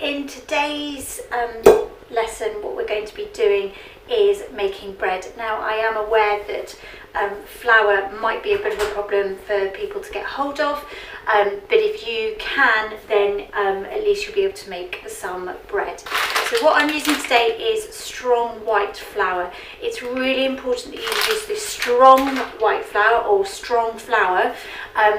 in today's lesson, what we're going to be doing is making bread. Now, I am aware that flour might be a bit of a problem for people to get hold of, but if you can, then at least you'll be able to make some bread. So what I'm using today is strong white flour. It's really important that you use this strong white flour or strong flour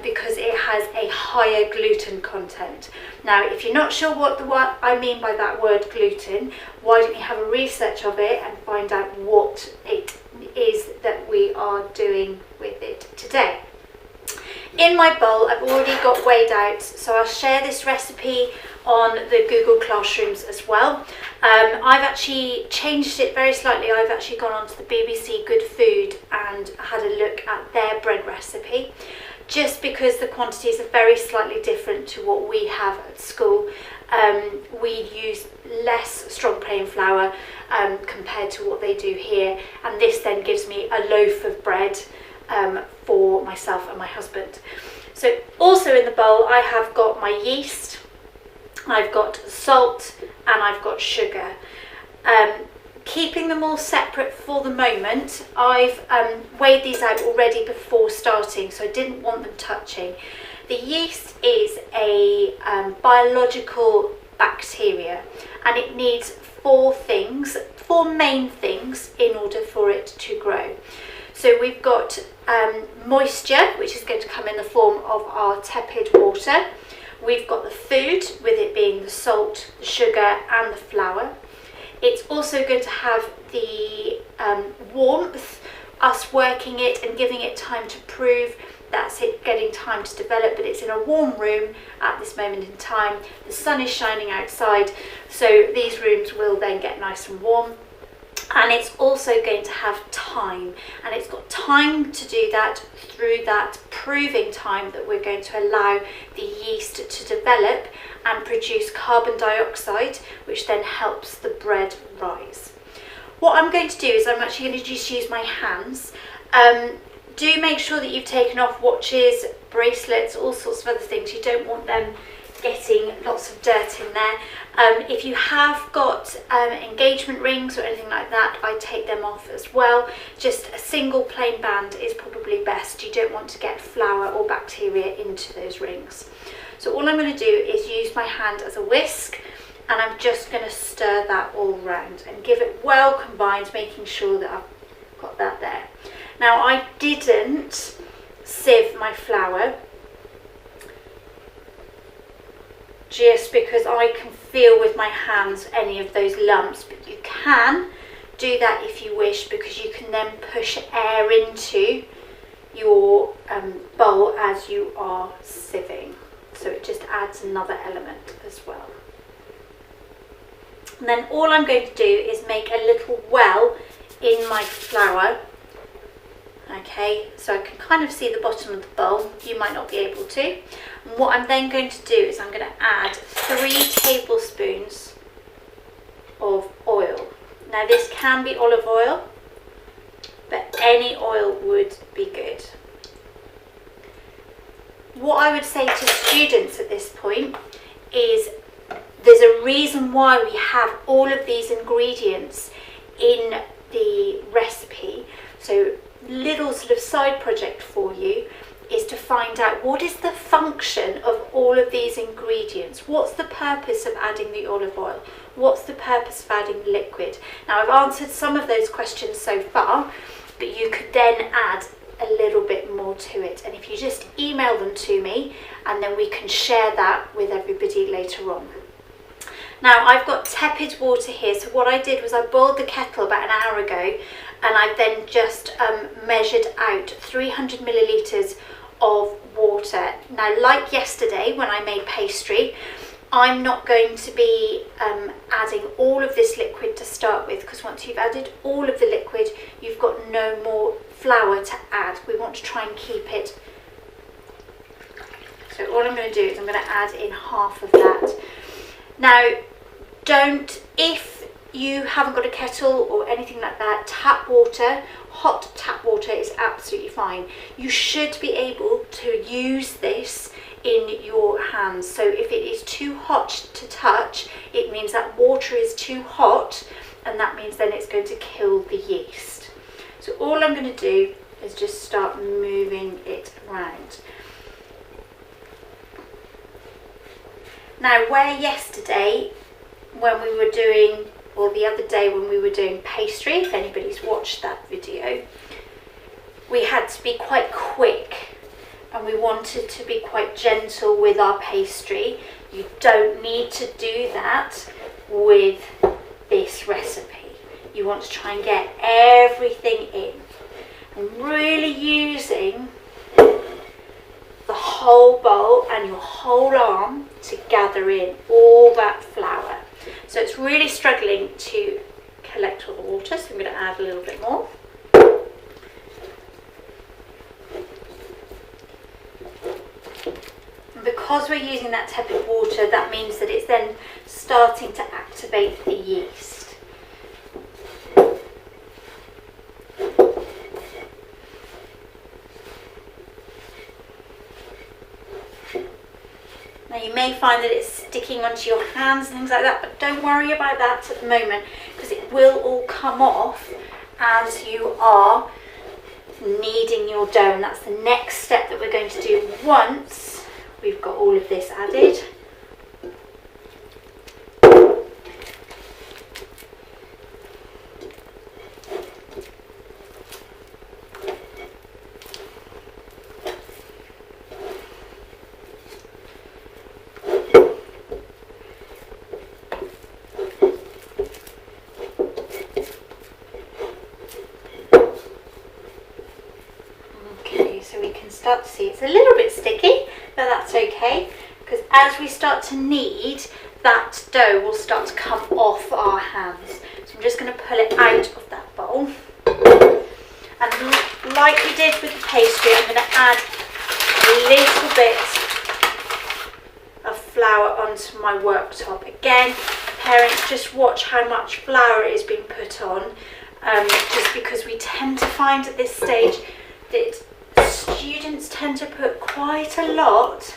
because it has a higher gluten content. Now, if you're not sure what I mean by that word gluten, why don't you have a research of it and find out what it is that we are doing with it today. In my bowl, I've already got weighed out, so I'll share this recipe on the Google Classrooms as well. I've actually changed it very slightly. I've actually gone onto the BBC Good Food and had a look at their bread recipe, just because the quantities are very slightly different to what we have at school. We use less strong plain flour compared to what they do here, and this then gives me a loaf of bread for myself and my husband. So also in the bowl I have got my yeast, I've got salt, and I've got sugar. Keeping them all separate for the moment, I've weighed these out already before starting, so I didn't want them touching. The yeast is a biological bacteria, and it needs four main things in order for it to grow. So we've got moisture, which is going to come in the form of our tepid water. We've got the food, with it being the salt, the sugar and the flour. It's also going to have the warmth, us working it and giving it time to prove. That's it getting time to develop, but it's in a warm room at this moment in time. The sun is shining outside, so these rooms will then get nice and warm. And it's also going to have time, and it's got time to do that through that proving time that we're going to allow the yeast to develop and produce carbon dioxide, which then helps the bread rise. What I'm going to do is I'm actually going to just use my hands. Do make sure that you've taken off watches, bracelets, all sorts of other things. You don't want them getting lots of dirt in there. If you have got engagement rings or anything like that, I take them off as well. Just a single plain band is probably best. You don't want to get flour or bacteria into those rings. So all I'm going to do is use my hand as a whisk, and I'm just going to stir that all round and give it well combined, making sure that I've got that there. Now, I didn't sieve my flour, just because I can feel with my hands any of those lumps, but you can do that if you wish, because you can then push air into your bowl as you are sieving, so it just adds another element as well. And then all I'm going to do is make a little well in my flour. Okay, so I can kind of see the bottom of the bowl. You might not be able to. And what I'm then going to do is I'm going to add 3 tablespoons of oil. Now, this can be olive oil, but any oil would be good. What I would say to students at this point is there's a reason why we have all of these ingredients in the recipe. So little sort of side project for you is to find out what is the function of all of these ingredients. What's the purpose of adding the olive oil? What's the purpose of adding liquid? Now, I've answered some of those questions so far, but you could then add a little bit more to it, and if you just email them to me, and then we can share that with everybody later on. Now, I've got tepid water here, so what I did was I boiled the kettle about an hour ago, and I then just measured out 300 millilitres of water. Now, like yesterday when I made pastry, I'm not going to be adding all of this liquid to start with, because once you've added all of the liquid, you've got no more flour to add. We want to try and keep it. So all I'm going to do is I'm going to add in half of that. Now, if you haven't got a kettle or anything like that, tap water, hot tap water is absolutely fine. You should be able to use this in your hands. So if it is too hot to touch, it means that water is too hot, and that means then it's going to kill the yeast. So all I'm going to do is just start moving it around. Now, where yesterday when we were doing, or the other day when we were doing pastry, if anybody's watched that video, we had to be quite quick and we wanted to be quite gentle with our pastry. You don't need to do that with this recipe. You want to try and get everything in and really using the whole bowl and your whole arm to gather in all that flour. So it's really struggling to collect all the water, so I'm going to add a little bit more. And because we're using that tepid water, that means that it's then starting to activate the yeast. Now you may find that it's sticking onto your hands and things like that, but don't worry about that at the moment, because it will all come off as you are kneading your dough, and that's the next step that we're going to do once we've got all of this added. Start to see it's a little bit sticky, but that's okay, because as we start to knead, that dough will start to come off our hands. So I'm just going to pull it out of that bowl, and like we did with the pastry, I'm going to add a little bit of flour onto my worktop. Again, parents, just watch how much flour is being put on, just because we tend to find at this stage that students tend to put quite a lot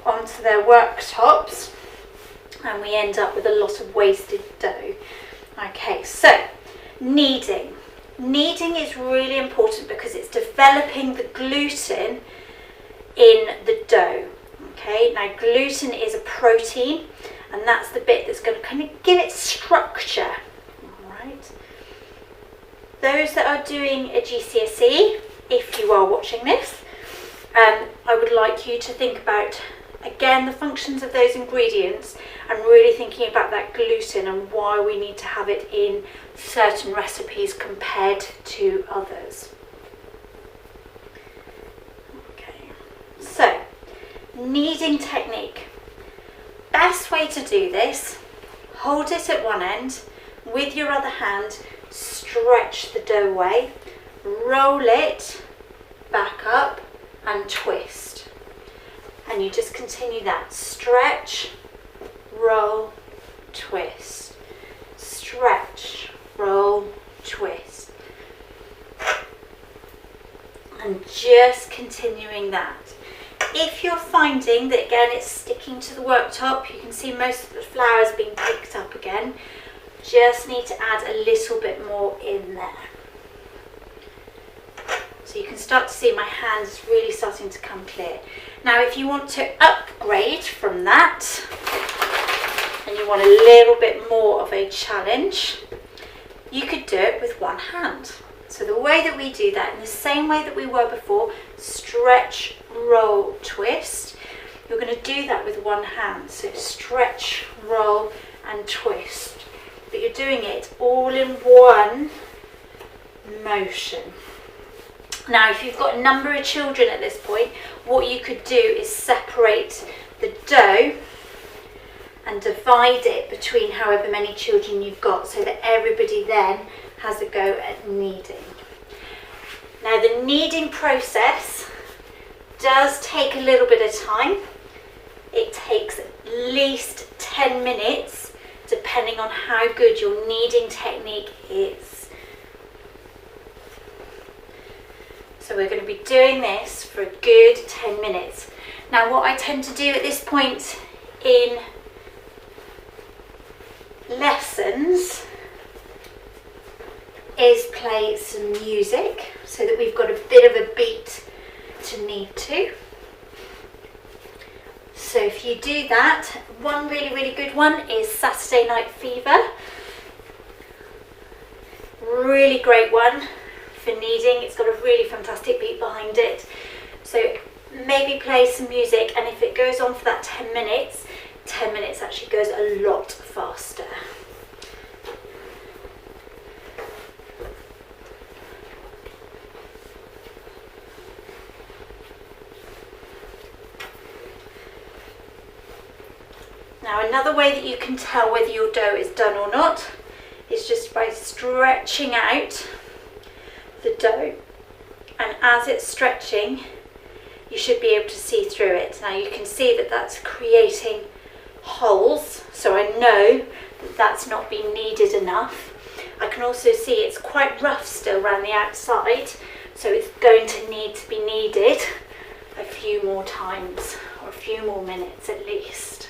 onto their worktops, and we end up with a lot of wasted dough. Okay, so kneading. Kneading is really important because it's developing the gluten in the dough. Okay, now gluten is a protein, and that's the bit that's going to kind of give it structure. All right. Those that are doing a GCSE, if you are watching this, I would like you to think about, again, the functions of those ingredients and really thinking about that gluten and why we need to have it in certain recipes compared to others. Okay, so kneading technique. Best way to do this, hold it at one end, with your other hand, stretch the dough away, roll it back up and twist, and you just continue that. Stretch, roll, twist, stretch, roll, twist, and just continuing that. If you're finding that again it's sticking to the worktop, you can see most of the flour is being picked up again, just need to add a little bit more in there. So you can start to see my hands really starting to come clear. Now if you want to upgrade from that and you want a little bit more of a challenge, you could do it with one hand. So the way that we do that, in the same way that we were before, stretch, roll, twist, you're going to do that with one hand. So stretch, roll and twist. But you're doing it all in one motion. Now, if you've got a number of children at this point, what you could do is separate the dough and divide it between however many children you've got, so that everybody then has a go at kneading. Now, the kneading process does take a little bit of time. It takes at least 10 minutes, depending on how good your kneading technique is. So we're going to be doing this for a good 10 minutes. Now what I tend to do at this point in lessons is play some music so that we've got a bit of a beat to knead to. So if you do that, one really good one is Saturday Night Fever. Really great one for kneading. It's got a really fantastic beat behind it. So maybe play some music, and if it goes on for that 10 minutes, 10 minutes actually goes a lot faster. Now another way that you can tell whether your dough is done or not is just by stretching out the dough, and as it's stretching you should be able to see through it. Now you can see that that's creating holes, so I know that that's not been kneaded enough. I can also see it's quite rough still around the outside, so it's going to need to be kneaded a few more times, or a few more minutes at least.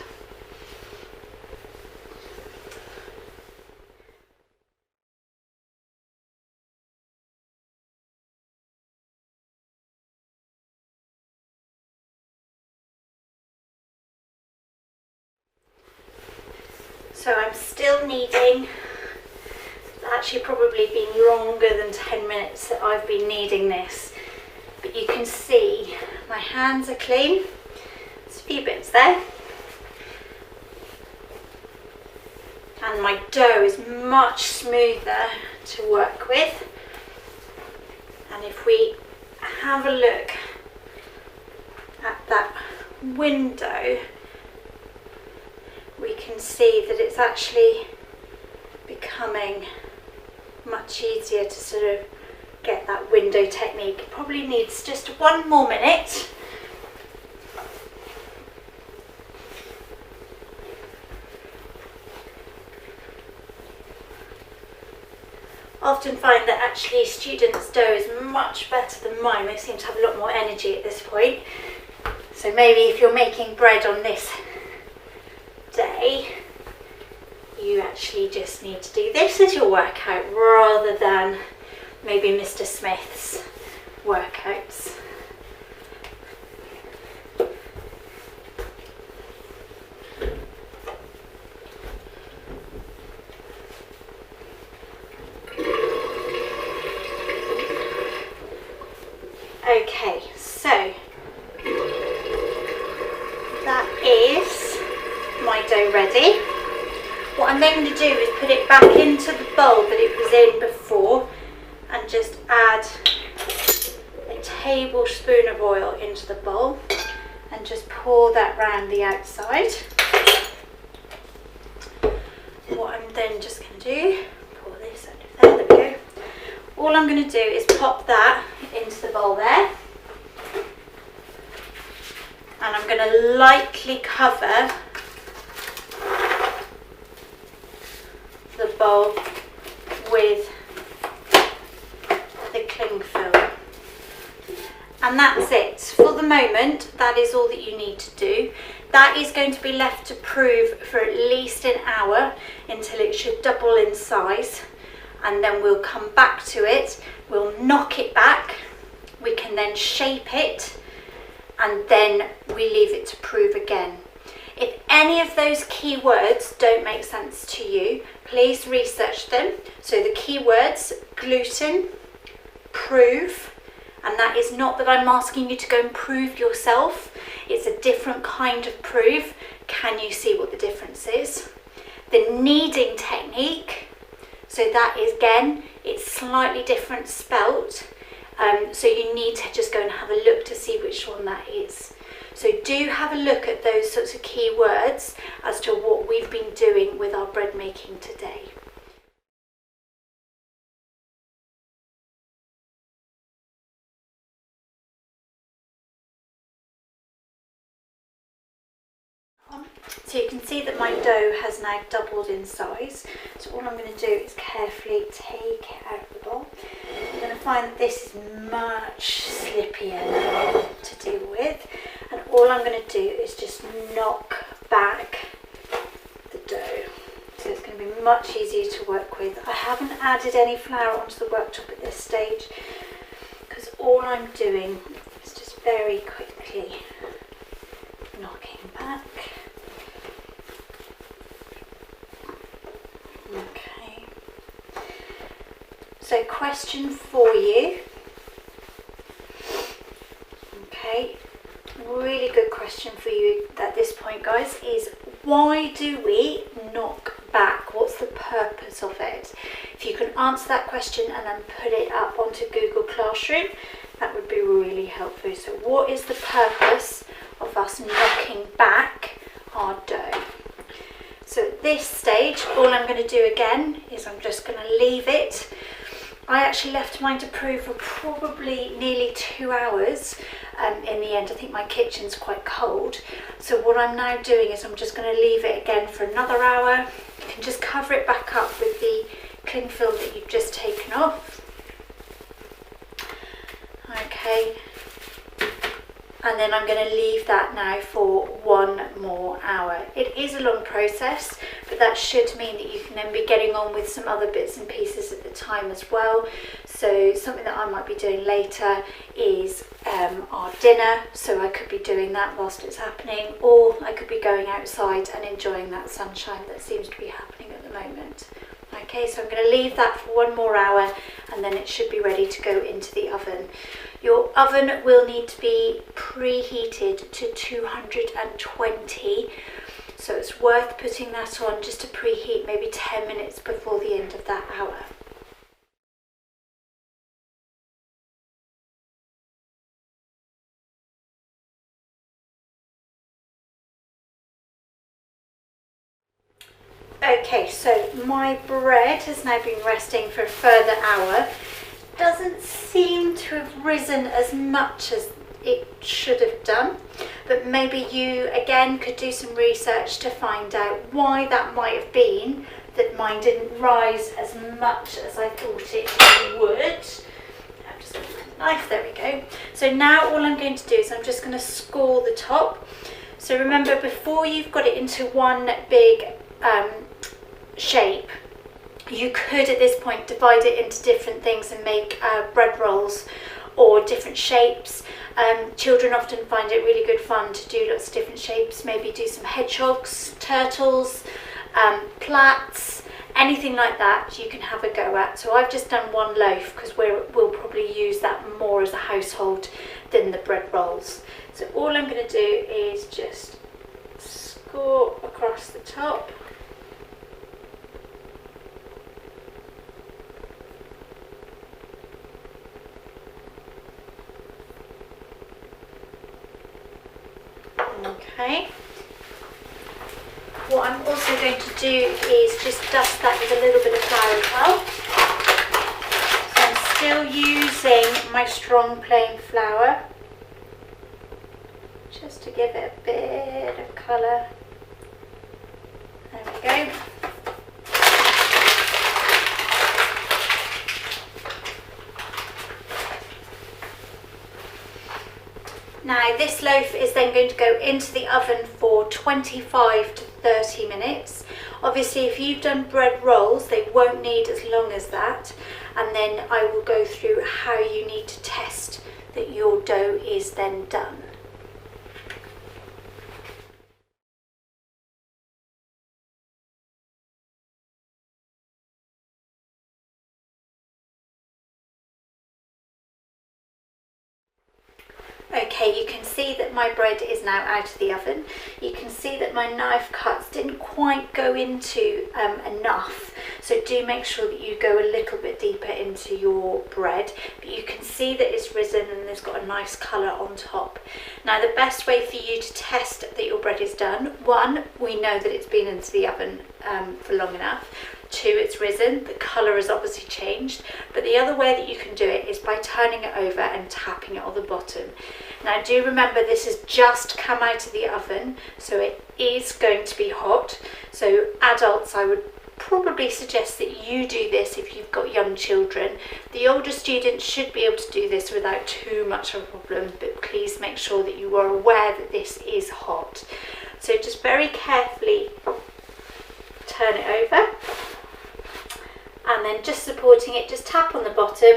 So I'm still kneading. It's actually probably been longer than 10 minutes that I've been kneading this. But you can see my hands are clean. There's a few bits there. And my dough is much smoother to work with. And if we have a look at that window, we can see that it's actually becoming much easier to sort of get that window technique. It probably needs just 1 more minute. I often find that actually students' dough is much better than mine. They seem to have a lot more energy at this point. So maybe if you're making bread on this day, you actually just need to do this as your workout rather than maybe Mr. Smith's workouts. Okay, so that is my dough ready. What I'm then going to do is put it back into the bowl that it was in before and just add a tablespoon of oil into the bowl and just pour that round the outside. What I'm then just going to do, pour this out of there, there we go. All I'm going to do is pop that into the bowl there, and I'm going to lightly cover the bowl with the cling film, and that's it. For the moment, that is all that you need to do. That is going to be left to prove for at least an hour until it should double in size, and then we'll come back to it, we'll knock it back, we can then shape it, and then we leave it to prove again. If any of those keywords don't make sense to you, please research them. So the keywords, gluten, prove, and that is not that I'm asking you to go and prove yourself, it's a different kind of prove. Can you see what the difference is? The kneading technique, so that is, again, it's slightly different spelt, so you need to just go and have a look to see which one that is. So do have a look at those sorts of key words as to what we've been doing with our bread making today. So you can see that my dough has now doubled in size. So all I'm going to do is carefully take it out of the bowl. You're going to find that this is much slippier now to deal with. And all all I'm going to do is just knock back the dough. So it's going to be much easier to work with. I haven't added any flour onto the worktop at this stage because all I'm doing is just very quickly knocking back. Okay. So question for you. Okay, really good question for you at this point, guys, is why do we knock back? What's the purpose of it? If you can answer that question and then put it up onto Google Classroom, that would be really helpful. So what is the purpose of us knocking back our dough? So at this stage, all I'm going to do again is I'm just going to leave it. I actually left mine to brew for probably nearly 2 hours in the end. I think my kitchen's quite cold. So what I'm now doing is I'm just going to leave it again for another hour. You can just cover it back up with the cling film that you've just taken off. Okay. And then I'm going to leave that now for 1 more hour. It is a long process, but that should mean that you can then be getting on with some other bits and pieces at the time as well. So something that I might be doing later is our dinner. So I could be doing that whilst it's happening, or I could be going outside and enjoying that sunshine that seems to be happening at the moment. Okay, so I'm going to leave that for 1 more hour and then it should be ready to go into the oven. Your oven will need to be preheated to 220, so it's worth putting that on just to preheat maybe 10 minutes before the end of that hour. Okay, so my bread has now been resting for a further hour. Doesn't seem to have risen as much as it should have done, but maybe you again could do some research to find out why that might have been, that mine didn't rise as much as I thought it would. I'm just going to put a knife, there we go. So now all I'm going to do is I'm just going to score the top. So remember, before you've got it into one big shape, you could at this point divide it into different things and make bread rolls or different shapes. Children often find it really good fun to do lots of different shapes, maybe do some hedgehogs, turtles, plats, anything like that you can have a go at. So I've just done 1 loaf because we'll probably use that more as a household than the bread rolls. So all I'm going to do is just score across the top. Okay. What I'm also going to do is just dust that with a little bit of flour as well. So I'm still using my strong plain flour just to give it a bit of colour. There we go. Now this loaf is then going to go into the oven for 25 to 30 minutes. Obviously if you've done bread rolls they won't need as long as that, and then I will go through how you need to test that your dough is then done. Okay, you can see that my bread is now out of the oven. You can see that my knife cuts didn't quite go into enough, so do make sure that you go a little bit deeper into your bread, but you can see that it's risen and it's got a nice colour on top. Now the best way for you to test that your bread is done, 1, we know that it's been into the oven for long enough. 2, it's risen, the colour has obviously changed, but the other way that you can do it is by turning it over and tapping it on the bottom. Now do remember this has just come out of the oven, so it is going to be hot, so adults I would probably suggest that you do this if you've got young children. The older students should be able to do this without too much of a problem, but please make sure that you are aware that this is hot. So just very carefully turn it over, and then just supporting it, just tap on the bottom.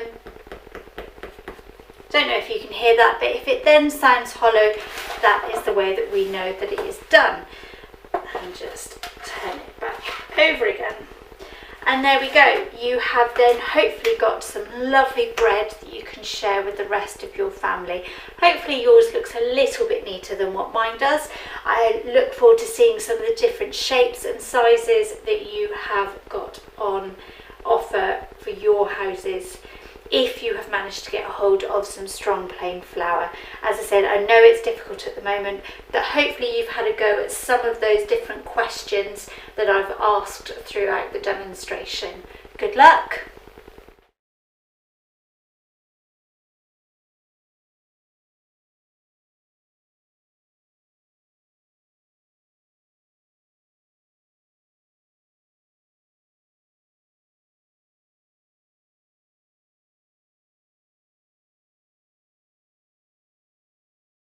Don't know if you can hear that, but if it then sounds hollow, that is the way that we know that it is done. And just turn it back over again. And there we go. You have then hopefully got some lovely bread that you can share with the rest of your family. Hopefully yours looks a little bit neater than what mine does. I look forward to seeing some of the different shapes and sizes that you have got on offer for your houses, if you have managed to get a hold of some strong plain flour. As I said, I know it's difficult at the moment, but hopefully you've had a go at some of those different questions that I've asked throughout the demonstration. Good luck!